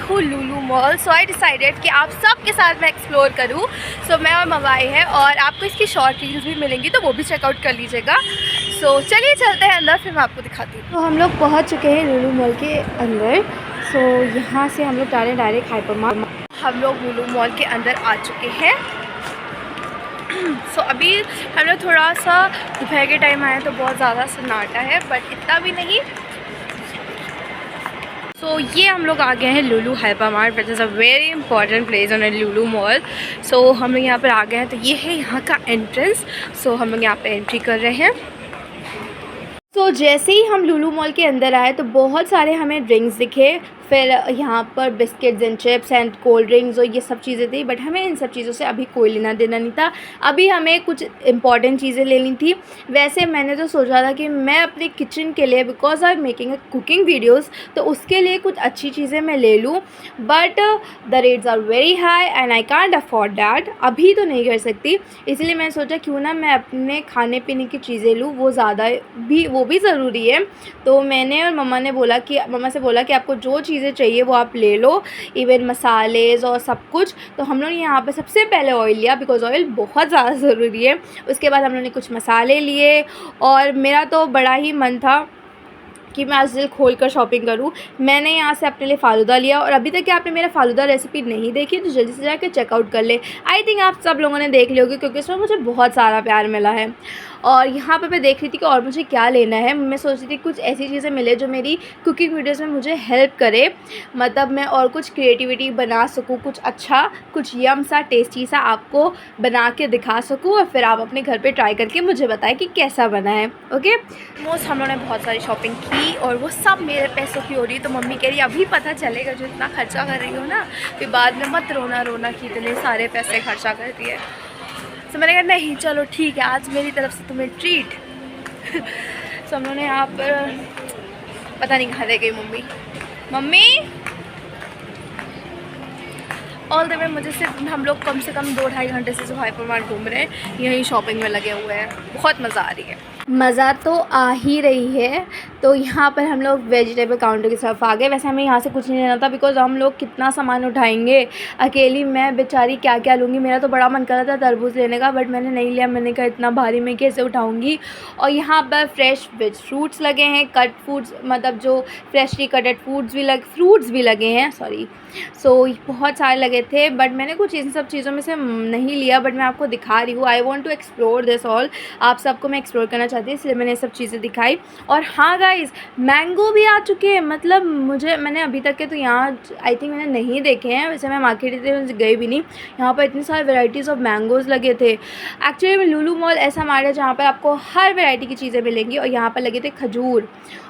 हूँ लुलु mall. So I decided कि आप सबके साथ मैं एक्सप्लोर करूँ। सो मैं और मवाई है और आपको इसकी शॉर्ट रील्स भी मिलेंगी, तो वो भी चेकआउट कर लीजिएगा। सो चलिए चलते हैं अंदर, फिर मैं आपको दिखाती हूँ। तो हम लोग पहुँच चुके हैं लुलु मॉल के अंदर। सो यहाँ से हम लोग डायरेक्ट हाइपरमार्ट हम लोग लुलु मॉल के अंदर आ चुके हैं। सो अभी हम लोग थोड़ा सा दोपहर के टाइम आए तो बहुत ज़्यादा सन्नाटा है, बट इतना भी नहीं। सो ये हम लोग आ गए हैं Lulu hypermart, which is a very important place on Lulu mall. So हम लोग यहाँ पर आ गए हैं, तो ये है यहाँ का एंट्रेंस। सो हम लोग यहाँ पे एंट्री कर रहे हैं। तो जैसे ही हम लुलु मॉल के अंदर आए तो बहुत सारे हमें ड्रिंक्स दिखे, फिर यहाँ पर biscuits and chips and cold drinks और ये सब चीज़ें थी, बट हमें इन सब चीज़ों से अभी कोई लेना देना नहीं था। अभी हमें कुछ इंपॉर्टेंट चीज़ें लेनी थी। वैसे मैंने तो सोचा था कि मैं अपने किचन के लिए, because I am making cooking videos, तो उसके लिए कुछ अच्छी चीज़ें मैं ले लूँ, but the rates are very high and I can't afford that. अभी तो नहीं कर सकती, इसलिए मैंने सोचा क्यों ना मैं अपने खाने पीने की चीज़ें लूँ, वो भी ज़रूरी है। तो मैंने और मम्मा से बोला कि आपको जो चीज़ें चाहिए वो आप ले लो, इवन मसालेज और सब कुछ। तो हम लोग ने यहाँ पे सबसे पहले ऑयल लिया, बिकॉज ऑयल बहुत ज़्यादा ज़रूरी है। उसके बाद हम लोग ने कुछ मसाले लिए और मेरा तो बड़ा ही मन था कि मैं आज दिल खोल कर शॉपिंग करूँ। मैंने यहाँ से अपने लिए फ़ालूदा लिया, और अभी तक कि आपने मेरा फ़ालूदा रेसिपी नहीं देखी तो जल्दी से जाकर चेकआउट कर ले। आई थिंक आप सब लोगों ने देख ली होगी, क्योंकि इसमें मुझे बहुत सारा प्यार मिला है। और यहाँ पे मैं देख रही थी कि और मुझे क्या लेना है। मैं सोच रही थी कुछ ऐसी चीज़ें मिले जो मेरी कुकिंग वीडियोज़ में मुझे हेल्प करे, मतलब मैं और कुछ क्रिएटिविटी बना सकूँ, कुछ अच्छा, कुछ यम सा टेस्टी सा आपको बना के दिखा सकूँ, और फिर आप अपने घर पे ट्राई करके मुझे बताएं कि कैसा बना है। ओके, मोस्ट हम लोगों ने बहुत सारी शॉपिंग की और वो सब मेरे पैसों की हो रही। तो मम्मी कह रही अभी पता चलेगा जो इतना खर्चा कर रही हो ना, फिर बाद में मत रोना कि इतने सारे पैसे खर्चा कर दिए। तो मैंने कहा नहीं चलो ठीक है, आज मेरी तरफ से तुम्हें ट्रीट। तो हम लोगों ने यहाँ पर पता नहीं कहाँ रह गई मम्मी ऑल द वे मुझे सिर्फ हम लोग कम से कम 2-2.5 घंटे से जो हाइपरमार्ट घूम रहे हैं, यहीं शॉपिंग में लगे हुए हैं। बहुत मज़ा आ रही है, मज़ा तो आ ही रही है। तो यहाँ पर हम लोग वेजिटेबल काउंटर की तरफ आ गए। वैसे हमें यहाँ से कुछ नहीं लेना था, बिकॉज हम लोग कितना सामान उठाएंगे अकेली, मैं बेचारी क्या क्या लूँगी। मेरा तो बड़ा मन कर रहा था तरबूज लेने का, बट मैंने नहीं लिया। मैंने कहा इतना भारी मैं कैसे उठाऊँगी। और यहाँ पर फ्रेश वेज फ्रूट्स लगे हैं, कट फ्रूट्स, मतलब जो फ्रेशली कटेड फ्रूट्स भी लगे हैं, सॉरी। सो बहुत सारे लगे थे, बट मैंने कुछ इन सब चीज़ों में से नहीं लिया, बट मैं आपको दिखा रही हूँ। I want to explore this all, आप सबको मैं एक्सप्लोर करना चाहती हूँ, इसलिए मैंने ये सब चीज़ें दिखाई। और हाँ गाइस, मैंगो भी आ चुके हैं। मतलब मैंने अभी तक के तो यहाँ आई थिंक मैंने नहीं देखे हैं। वैसे मैं मार्केट गई भी नहीं। यहाँ पर इतनी सारी वेराइटीज़ ऑफ मैंगोज़ लगे थे। एक्चुअली लुलु मॉल ऐसा मार्ट है जहाँ पर आपको हर वेराइटी की चीज़ें मिलेंगी, और यहाँ पर लगे थे खजूर।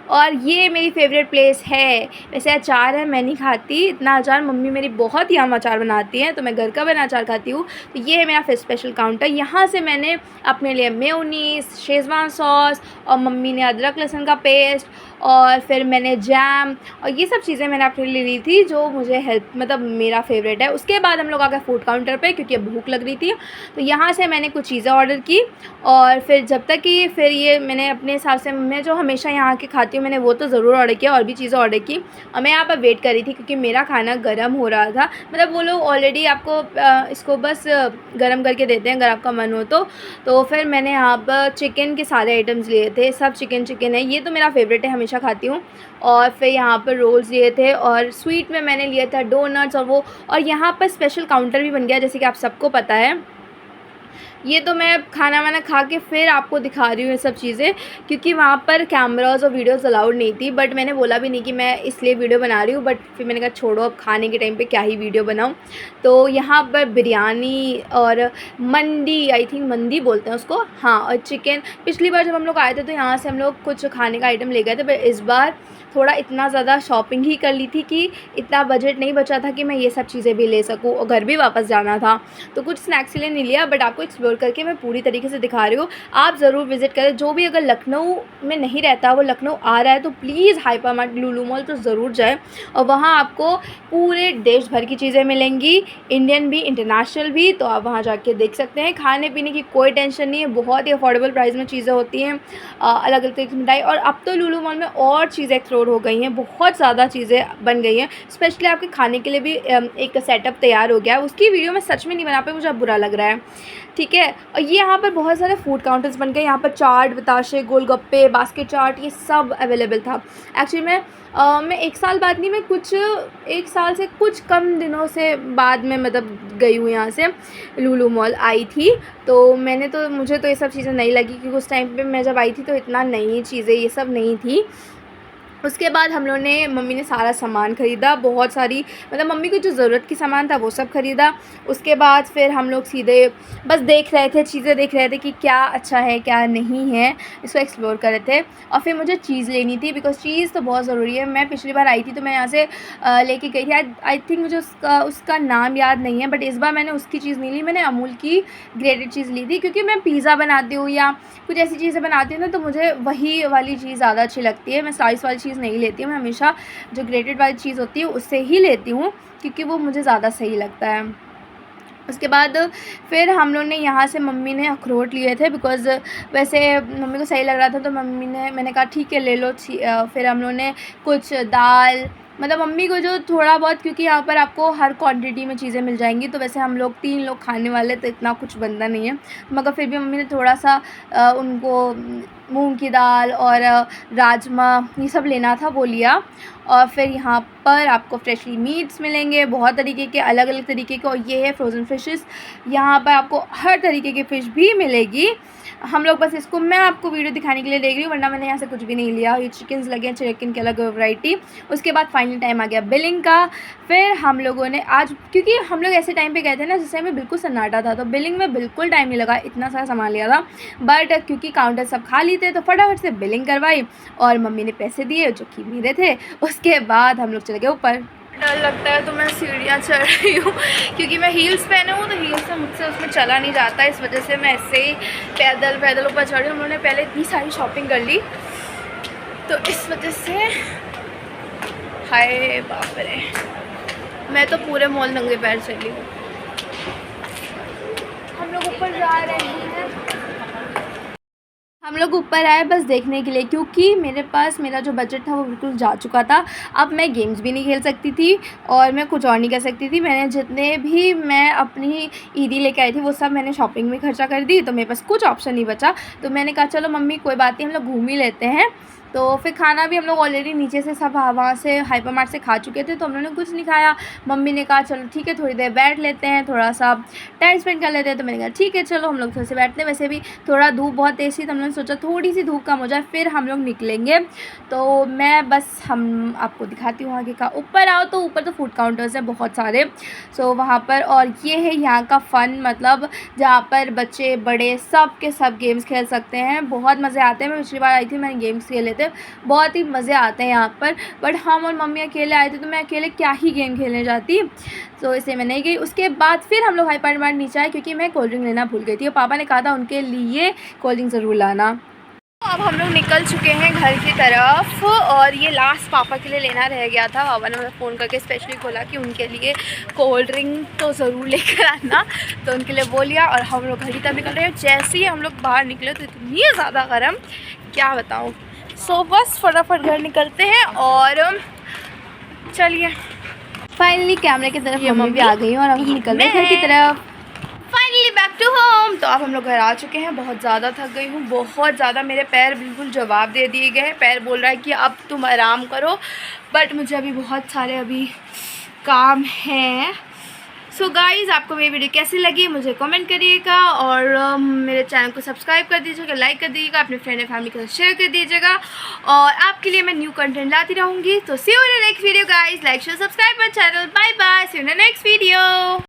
और ये मेरी फेवरेट प्लेस है। वैसे अचार है, मैं नहीं खाती इतना अचार, मम्मी मेरी बहुत ही आम अचार बनाती हैं, तो मैं घर का बना अचार खाती हूँ। तो ये है मेरा स्पेशल काउंटर। यहाँ से मैंने अपने लिए मेयोनीज़, शेज़वान सॉस, और मम्मी ने अदरक लहसुन का पेस्ट, और फिर मैंने जैम, और ये सब चीज़ें मैंने अपने लिए ली थी, जो मुझे मतलब मेरा फेवरेट है। उसके बाद हम लोग आ गए फूड काउंटर पे, क्योंकि अब भूख लग रही थी। तो यहाँ से मैंने कुछ चीज़ें ऑर्डर की, और फिर जब तक कि फिर ये मैंने अपने हिसाब से, मैं जो हमेशा यहाँ के खाती हूँ, मैंने वो तो ज़रूर ऑर्डर किया, और भी चीज़ें ऑर्डर की। और मैं यहाँ पर वेट कर रही थी, क्योंकि मेरा खाना गर्म हो रहा था। मतलब वो लोग ऑलरेडी आपको इसको बस गर्म करके देते हैं अगर आपका मन हो तो फिर मैंने यहाँ पर चिकन के सारे आइटम्स लिए थे। सब चिकन है, ये तो मेरा फेवरेट है, हमेशा खाती हूँ। और फिर यहाँ पर रोल्स लिए थे, और स्वीट में मैंने लिया था डोनट्स और यहाँ पर स्पेशल काउंटर भी बन गया, जैसे कि आप सबको पता है। ये तो मैं खाना वाना खा के फिर आपको दिखा रही हूँ ये सब चीज़ें, क्योंकि वहाँ पर कैमरास और वीडियोस अलाउड नहीं थी। बट मैंने बोला भी नहीं कि मैं इसलिए वीडियो बना रही हूँ, बट फिर मैंने कहा छोड़ो, अब खाने के टाइम पे क्या ही वीडियो बनाऊँ। तो यहाँ पर बिरयानी और मंडी, आई थिंक मंदी बोलते हैं उसको, हाँ, और चिकन। पिछली बार जब हम लोग आए थे तो यहाँ से हम लोग कुछ खाने का आइटम ले गए थे, पर इस बार थोड़ा इतना ज़्यादा शॉपिंग ही कर ली थी कि इतना बजट नहीं बचा था कि मैं ये सब चीज़ें भी ले सकूँ, और घर भी वापस जाना था। तो कुछ स्नैक्स के लिए नहीं लिया, बट आपको एक्सप्लोर करके मैं पूरी तरीके से दिखा रही हूँ। आप ज़रूर विज़िट करें। जो भी अगर लखनऊ में नहीं रहता, वो लखनऊ आ रहा है, तो प्लीज़ हाइपरमार्ट लुलु मॉल तो ज़रूर जाए। और वहाँ आपको पूरे देश भर की चीज़ें मिलेंगी, इंडियन भी, इंटरनेशनल भी। तो आप वहाँ जाके देख सकते हैं। खाने पीने की कोई टेंशन नहीं है, बहुत ही अफोर्डेबल प्राइस में चीज़ें होती हैं, अलग अलग तरीके की मिठाई। और अब तो लुलु मॉल में और चीज़ें एक्सप्लोर एक्सप्लोर हो गई हैं, बहुत ज़्यादा चीज़ें बन गई हैं। स्पेशली आपके खाने के लिए भी एक सेटअप तैयार हो गया है। उसकी वीडियो मैं सच में नहीं बना पाई, मुझे अब बुरा लग रहा है, ठीक है। और ये यहाँ पर बहुत सारे फूड काउंटर्स बन गए। यहाँ पर चाट, बताशे, गोलगप्पे, बास्केट चाट, ये सब अवेलेबल था। एक्चुअली मैं 1 साल बाद नहीं, मैं कुछ 1 साल से कुछ कम दिनों से बाद में मतलब गई हूँ यहाँ से, लुलु मॉल आई थी। तो मुझे तो ये सब चीज़ें नहीं लगी, क्योंकि उस टाइम पे मैं जब आई थी तो इतना नई चीज़ें ये सब नहीं थी। उसके बाद हम लोगों ने, मम्मी ने सारा सामान ख़रीदा, बहुत सारी मतलब मम्मी को जो ज़रूरत की सामान था वो सब ख़रीदा। उसके बाद फिर हम लोग सीधे बस देख रहे थे, चीज़ें देख रहे थे कि क्या अच्छा है क्या नहीं है, इसको एक्सप्लोर कर रहे थे। और फिर मुझे चीज़ लेनी थी, बिकॉज़ चीज़ तो बहुत ज़रूरी है। मैं पिछली बार आई थी तो मैं यहाँ से लेके गई थी, आई थिंक मुझे उसका नाम याद नहीं है, बट इस बार मैंने उसकी चीज़ नहीं ली, मैंने अमूल की ग्रेटेड चीज़ ली थी। क्योंकि मैं पिज़्ज़ा बनाती हूँ या कुछ ऐसी चीज़ें बनाती हूँ ना, तो मुझे वही वाली चीज़ ज़्यादा अच्छी लगती है। मैं स्लाइस वाली चीज़ नहीं लेती हूँ, मैं हमेशा जो ग्रेटेड वाली चीज़ होती है उससे ही लेती हूँ, क्योंकि वो मुझे ज़्यादा सही लगता है। उसके बाद फिर हम लोग ने यहाँ से, मम्मी ने अखरोट लिए थे, बिकॉज़ वैसे मम्मी को सही लग रहा था, तो मैंने कहा ठीक है ले लो। फिर हम लोग ने कुछ दाल, मतलब मम्मी को जो थोड़ा बहुत, क्योंकि यहाँ पर आपको हर क्वांटिटी में चीज़ें मिल जाएंगी, तो वैसे हम लोग 3 लोग खाने वाले, तो इतना कुछ बनता नहीं है, मगर फिर भी मम्मी ने थोड़ा सा उनको मूंग की दाल और राजमा ये सब लेना था, वो लिया। और फिर यहाँ पर आपको फ्रेशली मीट्स मिलेंगे, बहुत तरीके के, अलग अलग तरीके के। और ये है फ्रोज़न फिशेस, यहाँ पर आपको हर तरीके की फ़िश भी मिलेगी। हम लोग बस इसको, मैं आपको वीडियो दिखाने के लिए देख रही हूँ, वरना मैंने यहाँ से कुछ भी नहीं लिया। ये चिकन्स लगे हैं, चिकन की अलग वैरायटी। उसके बाद फाइनल टाइम आ गया बिलिंग का। फिर हम लोगों ने आज, क्योंकि हम लोग ऐसे टाइम पे गए थे ना जिस टाइम में बिल्कुल सन्नाटा था, तो बिलिंग में बिल्कुल टाइम नहीं लगा, इतना सारा सामान लिया था। बट क्योंकि काउंटर सब खाली थे तो फटाफट से बिलिंग करवाई और मम्मी ने पैसे दिए जो कि मेरे थे। उसके बाद हम लोग चले गए ऊपर। डर लगता है तो मैं सीढ़ियाँ चढ़ रही हूँ, क्योंकि मैं हील्स पहने हूँ, तो हील्स से मुझसे उसमें चला नहीं जाता, इस वजह से मैं ऐसे ही पैदल ऊपर चढ़ रही हूँ। उन्होंने पहले इतनी सारी शॉपिंग कर ली, तो इस वजह से, हाय बाप रे, मैं तो पूरे मॉल नंगे पैर चली हूँ। हम लोग ऊपर जा रहे हैं, हम लोग ऊपर आए बस देखने के लिए, क्योंकि मेरा जो बजट था वो बिल्कुल जा चुका था। अब मैं गेम्स भी नहीं खेल सकती थी और मैं कुछ और नहीं कर सकती थी। मैंने जितने भी मैं अपनी ईदी लेके आई थी वो सब मैंने शॉपिंग में खर्चा कर दी, तो मेरे पास कुछ ऑप्शन नहीं बचा। तो मैंने कहा चलो मम्मी कोई बात नहीं, हम लोग घूम ही लेते हैं। तो फिर खाना भी हम लोग ऑलरेडी नीचे से सब वहाँ से हाइपर मार्ट से खा चुके थे, तो हम लोगों ने कुछ नहीं खाया। मम्मी ने कहा चलो ठीक है थोड़ी देर बैठ लेते हैं, थोड़ा सा टाइम स्पेंड कर लेते हैं। तो मैंने कहा ठीक है चलो हम लोग थोड़े से बैठते हैं। वैसे भी थोड़ा धूप बहुत तेज़ थी, तो हम लोगों ने सोचा थोड़ी सी धूप कम हो जाए फिर हम लोग निकलेंगे। तो मैं बस हम आपको दिखाती हूँ आगे का। ऊपर आओ तो ऊपर तो फूड काउंटर्स हैं बहुत सारे, सो वहाँ पर। और ये है यहाँ का फ़न, मतलब जहाँ पर बच्चे बड़े सब के सब गेम्स खेल सकते हैं, बहुत मज़े आते हैं। मैं पिछली बार आई थी, मैंने गेम्स खेले थे, बहुत ही मज़े आते हैं यहाँ पर। बट हम और मम्मी अकेले आए थे, तो मैं अकेले क्या ही गेम खेलने जाती, तो इसलिए मैं नहीं गई। उसके बाद फिर हम लोग हाइपर मार्ट नीचे आए, क्योंकि मैं कोल्ड ड्रिंक लेना भूल गई थी और पापा ने कहा था उनके लिए कोल्ड ड्रिंक ज़रूर लाना। अब हम लोग निकल चुके हैं घर की तरफ, और ये लास्ट पापा के लिए लेना रह गया था। पापा ने मुझे फ़ोन करके स्पेशली बोला कि उनके लिए कोल्ड ड्रिंक तो ज़रूर लेकर आना, तो उनके लिए वो लिया। और हम लोग घर की तरफ निकल रहे हैं। जैसे ही हम लोग बाहर निकले तो इतनी ज़्यादा गर्म, क्या बताऊँ। सो बस फटाफट घर निकलते हैं और चलिए। फाइनली कैमरे की तरफ मम्मी भी आ गई और अब निकल रहे हैं घर की तरफ। Finally back to home. तो अब हम लोग घर आ चुके हैं। बहुत ज़्यादा थक गई हूँ, बहुत ज़्यादा। मेरे पैर बिल्कुल जवाब दे दिए गए हैं। पैर बोल रहा है कि अब तुम आराम करो, बट मुझे अभी बहुत सारे काम हैं। सो गाइज़, आपको मेरी वीडियो कैसी लगी मुझे कमेंट करिएगा, और मेरे चैनल को सब्सक्राइब कर दीजिएगा, लाइक कर दीजिएगा, अपने फ्रेंड एंड फैमिली के साथ शेयर कर दीजिएगा, और आपके लिए मैं न्यू कंटेंट लाती रहूँगी। तो see you in the next video guys, like share subscribe my channel. Bye bye, see you in the next video.